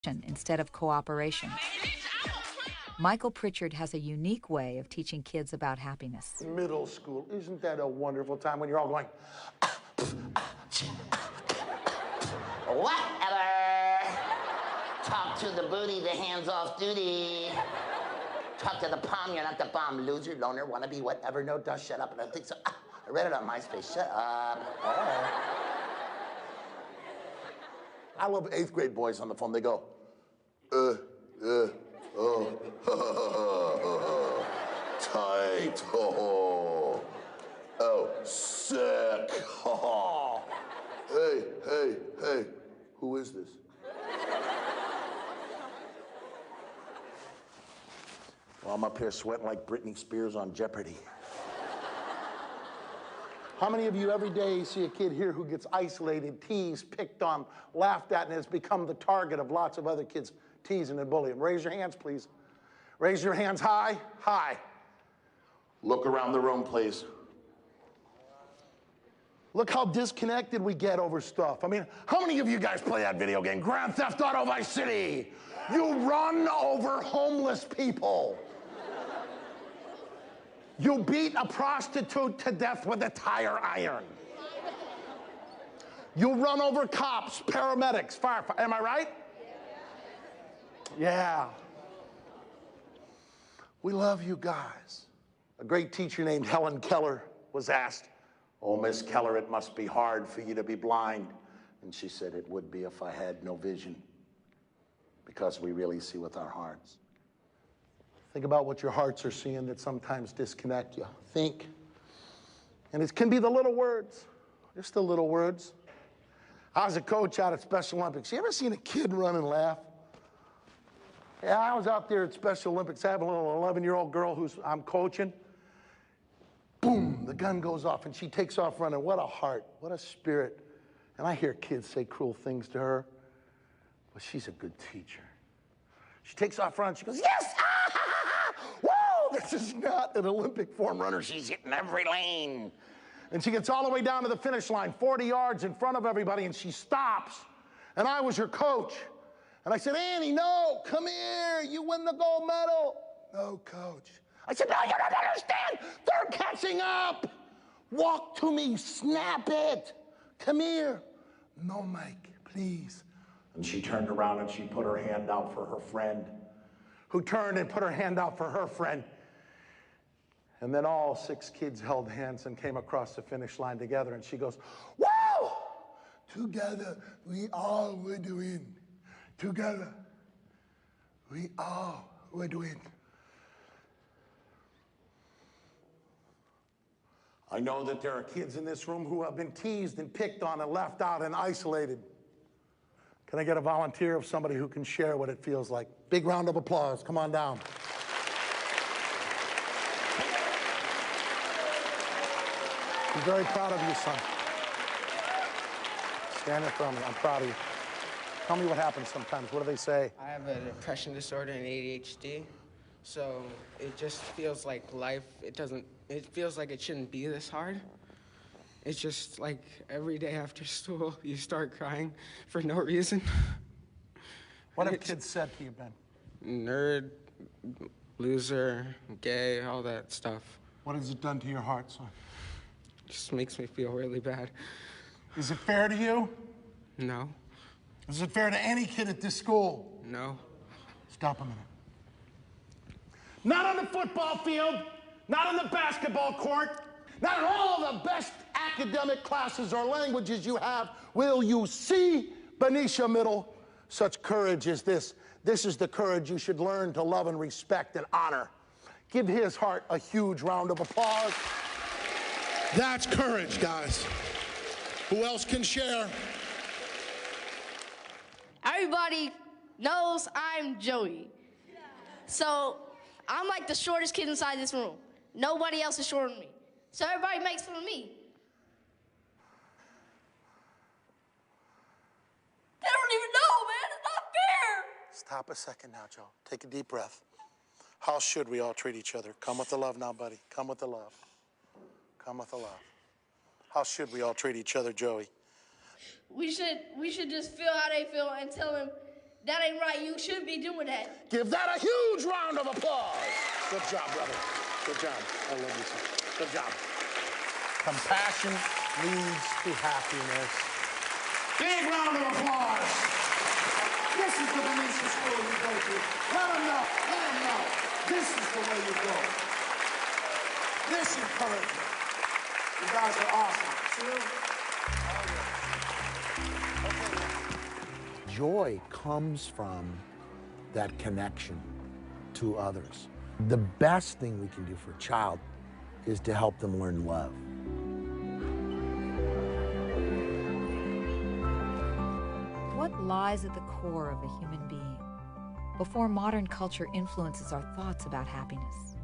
instead of cooperation. Michael Pritchard has a unique way of teaching kids about happiness. Middle school, isn't that a wonderful time when you're all going, whatever. Talk to the booty, the hands off duty. Talk to the palm, you're not the bomb. Loser, loner, wannabe, whatever. No, dust, shut up. I don't think so. I read it on MySpace. Shut up. Oh. I love 8th grade boys on the phone. They go, tight, sick, hey, who is this? Well, I'm up here sweating like Britney Spears on Jeopardy. How many of you every day see a kid here who gets isolated, teased, picked on, laughed at, and has become the target of lots of other kids teasing and bullying? Raise your hands, please. Raise your hands high, high. Look around the room, please. Look how disconnected we get over stuff. I mean, how many of you guys play that video game, Grand Theft Auto Vice City? You run over homeless people. You beat a prostitute to death with a tire iron. You run over cops, paramedics, firefighters. Am I right? Yeah. We love you guys. A great teacher named Helen Keller was asked, "Oh, Miss Keller, it must be hard for you to be blind." And she said, "It would be if I had no vision, because we really see with our hearts." Think about what your hearts are seeing that sometimes disconnect you. Think. And it can be the little words, just the little words. I was a coach out at Special Olympics. You ever seen a kid run and laugh? Yeah, I was out there at Special Olympics. I have a little 11-year-old girl I'm coaching. Boom, the gun goes off and she takes off running. What a heart, what a spirit. And I hear kids say cruel things to her, but she's a good teacher. She takes off running, she goes, "Yes, whoa, this is not an Olympic form runner. She's hitting every lane." And she gets all the way down to the finish line, 40 yards in front of everybody, and she stops. And I was her coach. And I said, "Annie, no, come here. You win the gold medal." "No, coach." I said, "No, you don't understand. They're catching up. Walk to me, snap it. Come here." "No, Mike, please." And she turned around and she put her hand out for her friend, who turned and put her hand out for her friend. And then all 6 kids held hands and came across the finish line together. And she goes, "Whoa! Together, we all would win. Together, we all would win." I know that there are kids in this room who have been teased and picked on and left out and isolated. Can I get a volunteer of somebody who can share what it feels like? Big round of applause. Come on down. I'm very proud of you, son. Stand in front of me. I'm proud of you. Tell me what happens sometimes. What do they say? I have a depression disorder and ADHD, so it just feels like life, it feels like it shouldn't be this hard. It's just like every day after school, you start crying for no reason. What have kids said to you, Ben? Nerd, loser, gay, all that stuff. What has it done to your heart, son? It just makes me feel really bad. Is it fair to you? No. Is it fair to any kid at this school? No. Stop a minute. Not on the football field, not on the basketball court, not in all the best academic classes or languages you have will you see, Benicia Middle, such courage as this. This is the courage you should learn to love and respect and honor. Give his heart a huge round of applause. That's courage, guys. Who else can share? Everybody knows I'm Joey. So I'm like the shortest kid inside this room. Nobody else is shorter than me. So everybody makes fun of me. They don't even know, man. It's not fair. Stop a second now, Joe. Take a deep breath. How should we all treat each other? Come with the love now, buddy. Come with the love. Come with the love. How should we all treat each other, Joey? We should just feel how they feel and tell them That ain't right. You shouldn't be doing that. Give that a huge round of applause. Good job, brother. Good job. I love you, son. Good job. Compassion leads to happiness. Big round of applause. This is the Benicia school you go to. Let them know. Let them know. This is the way you go. This encouragement. You guys are awesome. See you? Joy comes from that connection to others. The best thing we can do for a child is to help them learn love. What lies at the core of a human being before modern culture influences our thoughts about happiness?